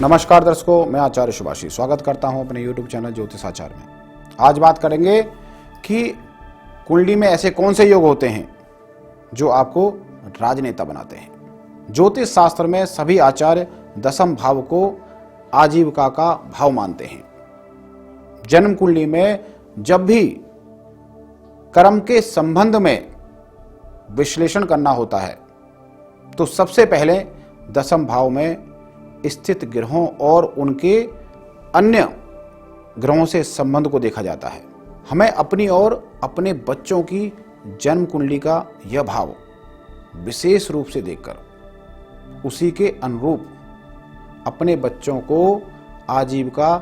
नमस्कार दर्शकों, मैं आचार्य सुभाषी स्वागत करता हूं अपने YouTube चैनल ज्योतिषाचार्य में। आज बात करेंगे कि कुंडली में ऐसे कौन से योग होते हैं जो आपको राजनेता बनाते हैं। ज्योतिष शास्त्र में सभी आचार्य दशम भाव को आजीविका का भाव मानते हैं। जन्म कुंडली में जब भी कर्म के संबंध में विश्लेषण करना होता है तो सबसे पहले दशम भाव में स्थित ग्रहों और उनके अन्य ग्रहों से संबंध को देखा जाता है। हमें अपनी और अपने बच्चों की जन्म कुंडली का यह भाव विशेष रूप से देखकर उसी के अनुरूप अपने बच्चों को आजीविका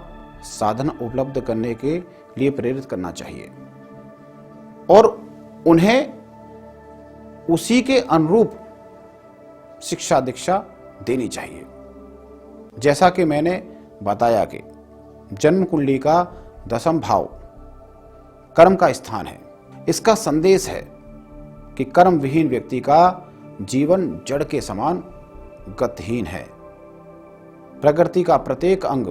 साधन उपलब्ध करने के लिए प्रेरित करना चाहिए और उन्हें उसी के अनुरूप शिक्षा दीक्षा देनी चाहिए। जैसा कि मैंने बताया कि जन्म कुंडली का दशम भाव कर्म का स्थान है। इसका संदेश है कि कर्म विहीन व्यक्ति का जीवन जड़ के समान गतिहीन है। प्रकृति का प्रत्येक अंग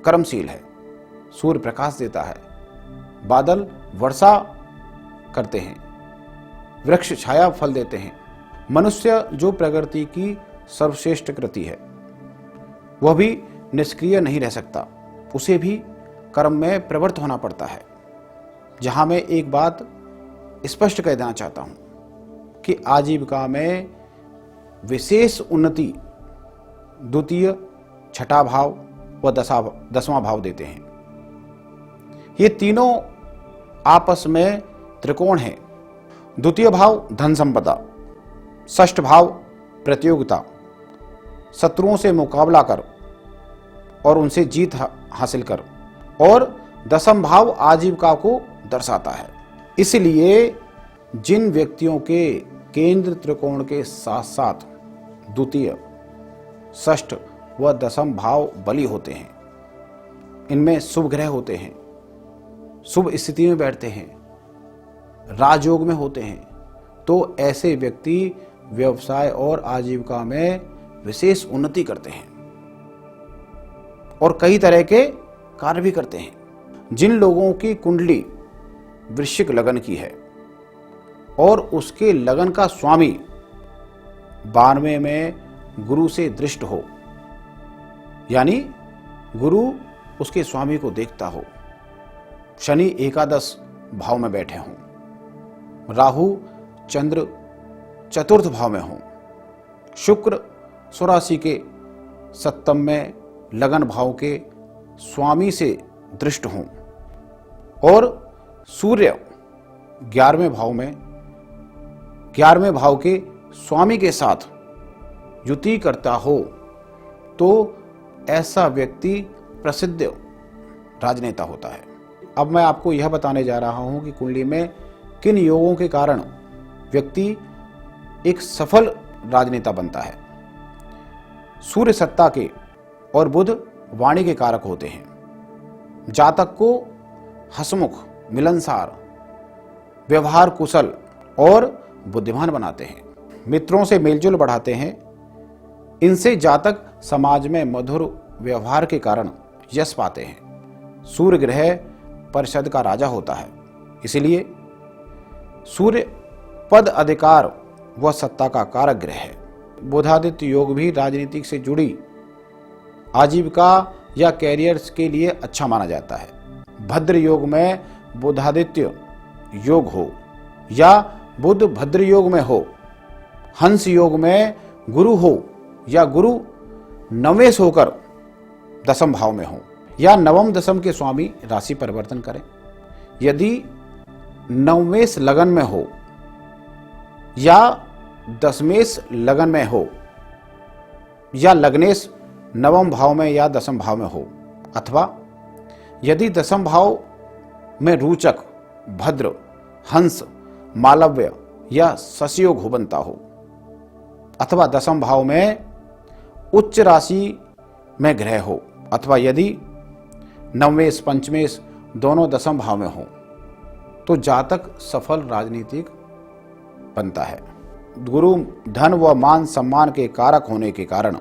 कर्मशील है। सूर्य प्रकाश देता है, बादल वर्षा करते हैं, वृक्ष छाया फल देते हैं। मनुष्य जो प्रकृति की सर्वश्रेष्ठ कृति है वह भी निष्क्रिय नहीं रह सकता, उसे भी कर्म में प्रवृत्त होना पड़ता है। जहां मैं एक बात स्पष्ट कह देना चाहता हूं कि आजीविका में विशेष उन्नति द्वितीय, छठा भाव व दसवां भाव देते हैं। ये तीनों आपस में त्रिकोण हैं। द्वितीय भाव धन संपदा, षष्ठ भाव प्रतियोगिता, शत्रुओं से मुकाबला कर और उनसे जीत हासिल कर, और दसम भाव आजीविका को दर्शाता है। इसलिए जिन व्यक्तियों के केंद्र त्रिकोण के साथ साथ द्वितीय, षष्ठ व दसम भाव बली होते हैं, इनमें शुभ ग्रह होते हैं, शुभ स्थिति में बैठते हैं, राजयोग में होते हैं, तो ऐसे व्यक्ति व्यवसाय और आजीविका में विशेष उन्नति करते हैं और कई तरह के कार्य भी करते हैं। जिन लोगों की कुंडली वृश्चिक लगन की है और उसके लगन का स्वामी 92 में गुरु से दृष्ट हो, यानी गुरु उसके स्वामी को देखता हो, शनि एकादश भाव में बैठे हों, राहु चंद्र चतुर्थ भाव में हों, शुक्र स्वराशि के सप्तम में लगन भाव के स्वामी से दृष्ट हों और सूर्य 11वें भाव के स्वामी के साथ युति करता हो, तो ऐसा व्यक्ति प्रसिद्ध राजनेता होता है। अब मैं आपको यह बताने जा रहा हूं कि कुंडली में किन योगों के कारण व्यक्ति एक सफल राजनेता बनता है। सूर्य सत्ता के और बुध वाणी के कारक होते हैं। जातक को हंसमुख, मिलनसार, व्यवहार कुशल और बुद्धिमान बनाते हैं। मित्रों से मेलजोल बढ़ाते हैं। इनसे जातक समाज में मधुर व्यवहार के कारण यश पाते हैं। सूर्य ग्रह परिषद का राजा होता है, इसलिए सूर्य पद, अधिकार व सत्ता का कारक ग्रह है। बुधादित्य योग भी राजनीति से जुड़ी आजीविका या कैरियर्स के लिए अच्छा माना जाता है। भद्र योग में बुधादित्य योग हो या बुध भद्र योग में हो, हंस योग में गुरु हो या गुरु नवेश होकर दशम भाव में हो या नवम दशम के स्वामी राशि परिवर्तन करें। यदि नवमेश लगन में हो या दशमेश लगन में हो या लग्नेश नवम भाव में या दशम भाव में हो, अथवा यदि दशम भाव में रोचक, भद्र, हंस, मालव्य या शशयोग हो बनता हो, अथवा दशम भाव में उच्च राशि में ग्रह हो, अथवा यदि नवमेश पंचमेश दोनों दशम भाव में हो, तो जातक सफल राजनीतिक बनता है। गुरु धन व मान सम्मान के कारक होने के कारण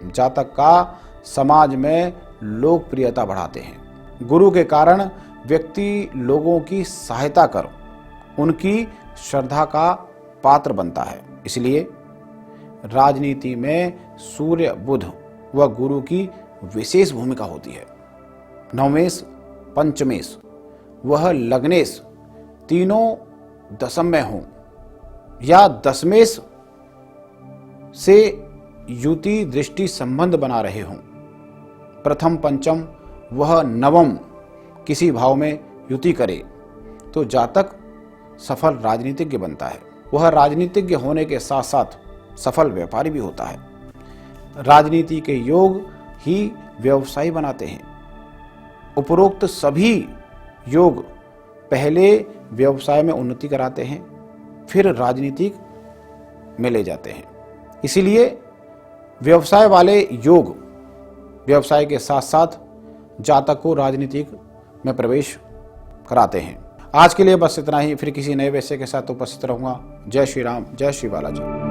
जातक का समाज में लोकप्रियता बढ़ाते हैं। गुरु के कारण व्यक्ति लोगों की सहायता कर उनकी श्रद्धा का पात्र बनता है। इसलिए राजनीति में सूर्य, बुध व गुरु की विशेष भूमिका होती है। नवमेश, पंचमेश वह लग्नेश तीनों दशम में हों या दशमेश से युति दृष्टि संबंध बना रहे हों, प्रथम पंचम वह नवम किसी भाव में युति करे तो जातक सफल राजनीतिज्ञ बनता है। वह राजनीतिज्ञ होने के साथ साथ सफल व्यापारी भी होता है। राजनीति के योग ही व्यवसायी बनाते हैं। उपरोक्त सभी योग पहले व्यवसाय में उन्नति कराते हैं, फिर राजनीतिक में ले जाते हैं। इसीलिए व्यवसाय वाले योग व्यवसाय के साथ साथ जातक को राजनीतिक में प्रवेश कराते हैं। आज के लिए बस इतना ही। फिर किसी नए विषय के साथ उपस्थित रहूंगा। जय श्री राम, जय श्री बालाजी।